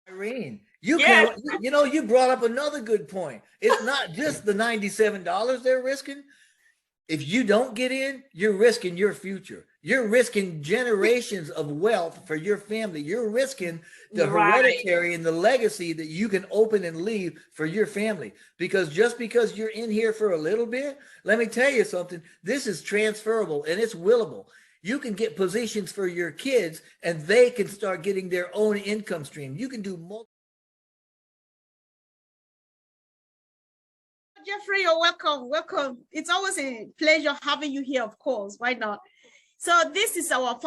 Irene, you Yes. can't, you know, you brought up another good point. It's not just the $97 they're risking. If you don't get in, you're risking your future. You're risking generations of wealth for your family. You're risking the Right. hereditary and the legacy that you can open and leave for your family. Because just because you're in here for a little bit, let me tell you something, this is transferable and it's willable. You can get positions for your kids and they can start getting their own income stream. You can do multiple. Jeffrey, you're welcome. Welcome. It's always a pleasure having you here, of course. Why not? So this is our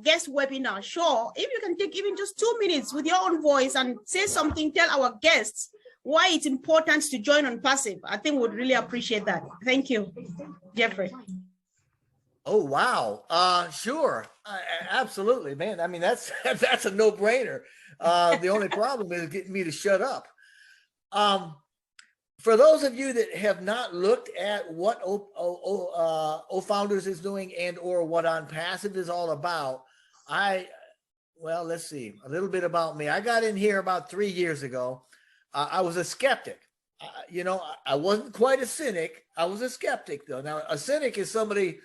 guest webinar. Sure, if you can take even just 2 minutes with your own voice and say something, tell our guests why it's important to join ONPASSIVE. I think we'd really appreciate that. Thank you, Jeffrey. Oh wow. Sure. Absolutely, man. I mean, that's that's a no-brainer. The only problem is getting me to shut up. Um, for those of you that have not looked at what Founders is doing and or what ONPASSIVE is all about, well, let's see a little bit about me. I got in here about 3 years ago. I was a skeptic. You know, I wasn't quite a cynic. I was a skeptic though. Now, a cynic is somebody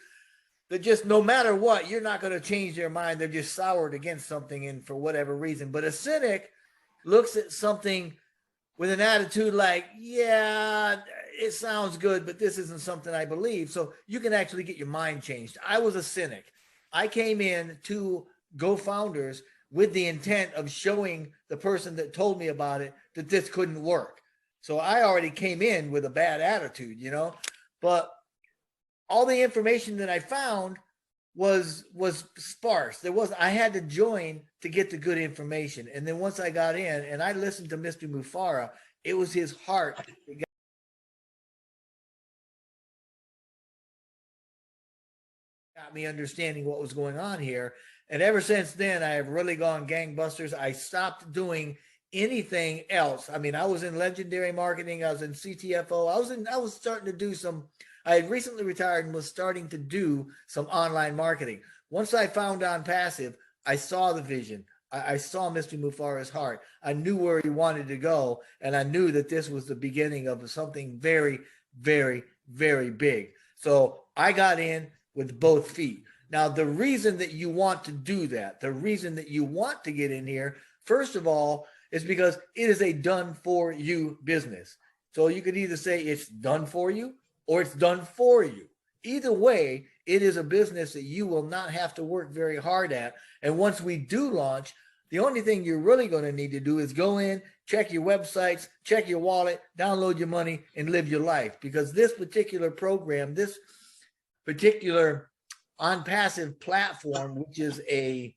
that just no matter what, you're not going to change their mind. They're just soured against something and for whatever reason. But a cynic looks at something with an attitude like, yeah, it sounds good, but this isn't something I believe. So you can actually get your mind changed. I was a cynic. I came in to Go Founders with the intent of showing the person that told me about it that this couldn't work. So I already came in with a bad attitude, you know, but all the information that I found was sparse. I had to join to get the good information. And then once I got in and I listened to Mr. Mufara, it was his heart that got me understanding what was going on here. And ever since then, I have really gone gangbusters. I stopped doing anything else. I mean, I was in legendary marketing. I was in CTFO. I was starting to do some, I had recently retired and was starting to do some online marketing. Once I found ONPASSIVE, I saw the vision. I saw Mr. Mufara's heart. I knew where he wanted to go. And I knew that this was the beginning of something very, very, very big. So I got in with both feet. Now, the reason that you want to do that, the reason that you want to get in here, first of all, is because it is a done for you business. So you could either say it's done for you or it's done for you. Either way, it is a business that you will not have to work very hard at. And once we do launch, the only thing you're really going to need to do is go in, check your websites, check your wallet, download your money, and live your life. Because this particular program, this particular ONPASSIVE platform, which is a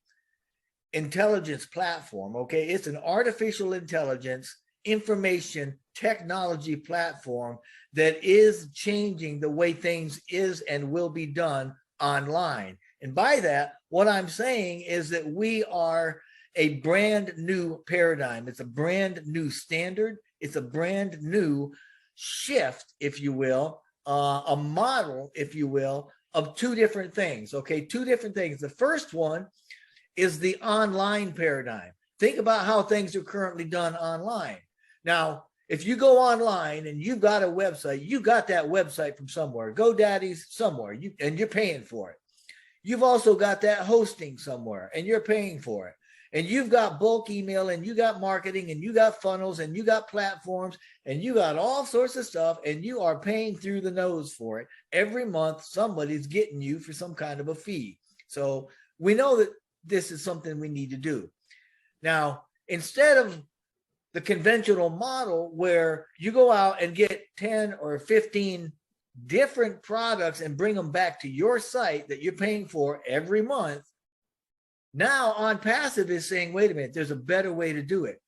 intelligence platform, okay? It's an artificial intelligence information technology platform that is changing the way things is and will be done online. And by that, what I'm saying is that we are a brand new paradigm. It's a brand new standard. It's a brand new shift, if you will, a model, if you will, of two different things, okay? Two different things. The first one is the online paradigm. Think about how things are currently done online. Now, if you go online and you've got a website, you got that website from somewhere, GoDaddy's somewhere, and you're paying for it. You've also got that hosting somewhere and you're paying for it. And you've got bulk email and you got marketing and you got funnels and you got platforms and you got all sorts of stuff and you are paying through the nose for it. Every month, somebody's getting you for some kind of a fee. So we know that this is something we need to do. Now, instead of the conventional model where you go out and get 10 or 15 different products and bring them back to your site that you're paying for every month, now ONPASSIVE is saying, wait a minute, there's a better way to do it.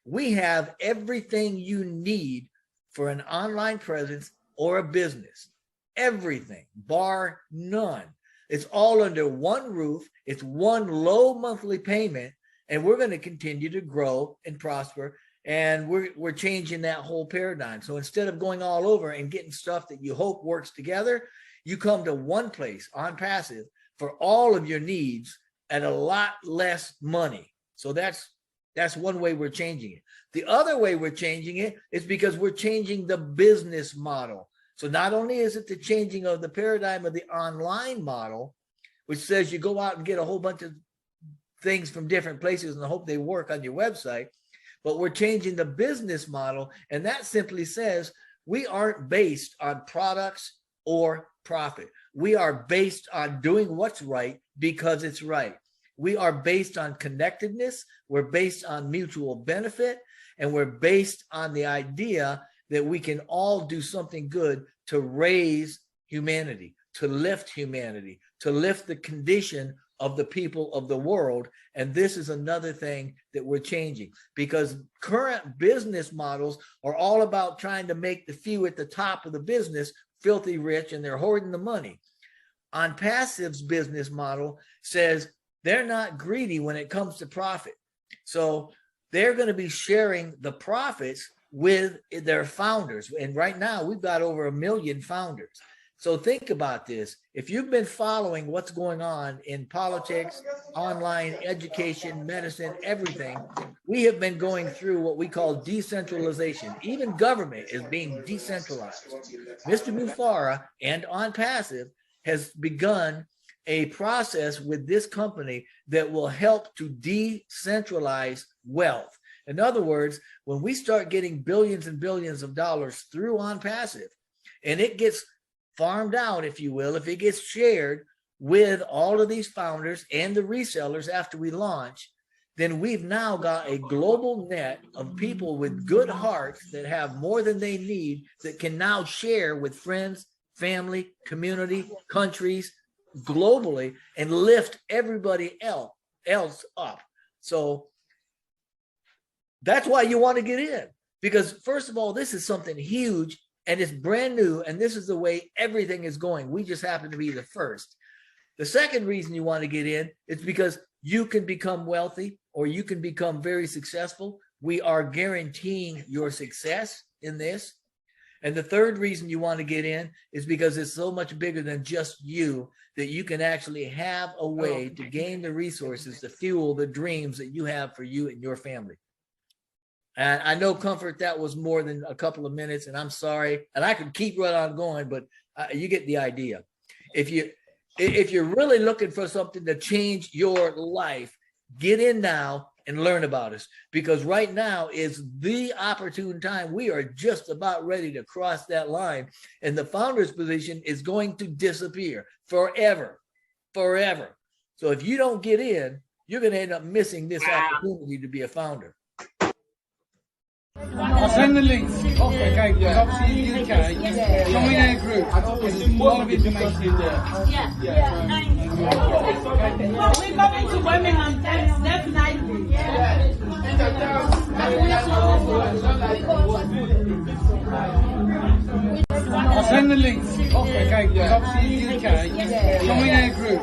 We have everything you need for an online presence or a business. Everything, bar none. It's all under one roof. It's one low monthly payment, and we're going to continue to grow and prosper. And we're changing that whole paradigm. So instead of going all over and getting stuff that you hope works together, you come to one place, ONPASSIVE, for all of your needs at a lot less money. So that's That's one way we're changing it. The other way we're changing it is because we're changing the business model. So not only is it the changing of the paradigm of the online model, which says you go out and get a whole bunch of things from different places and hope they work on your website, but we're changing the business model. And that simply says we aren't based on products or profit. We are based on doing what's right because it's right. We are based on connectedness. We're based on mutual benefit. And we're based on the idea that we can all do something good to raise humanity, to lift humanity, to lift the condition of the people of the world. And this is another thing that we're changing, because current business models are all about trying to make the few at the top of the business filthy rich, and they're hoarding the money. ONPASSIVE's business model says they're not greedy when it comes to profit. So they're going to be sharing the profits with their founders. And right now we've got over 1 million founders. So think about this. If you've been following what's going on in politics, online, education, medicine, everything, we have been going through what we call decentralization. Even government is being decentralized. Mr. Mufara and ONPASSIVE has begun a process with this company that will help to decentralize wealth. In other words, when we start getting billions and billions of dollars through ONPASSIVE, and it gets farmed out, if you will, if it gets shared with all of these founders and the resellers after we launch, then we've now got a global net of people with good hearts that have more than they need, that can now share with friends, family, community, countries, globally, and lift everybody else up. So that's why you want to get in, because first of all, this is something huge and it's brand new, and this is the way everything is going. We just happen to be the first. The second reason you want to get in is because you can become wealthy, or you can become very successful. We are guaranteeing your success in this. And the third reason you want to get in is because it's so much bigger than just you, that you can actually have a way to gain the resources to fuel the dreams that you have for you and your family. And I know, Comfort, that was more than a couple of minutes, and I'm sorry. And I could keep right on going, but you get the idea. If you're really looking for something to change your life, get in now and learn about us, because right now is the opportune time. We are just about ready to cross that line, and the founder's position is going to disappear forever. So if you don't get in, you're going to end up missing this opportunity to be a founder. I'll send the link off, okay, because obviously in the UK, join our group, there's a lot of information in there. Well, we're going to Birmingham definitely. I'll send the link off, okay, because obviously in the UK, join our group.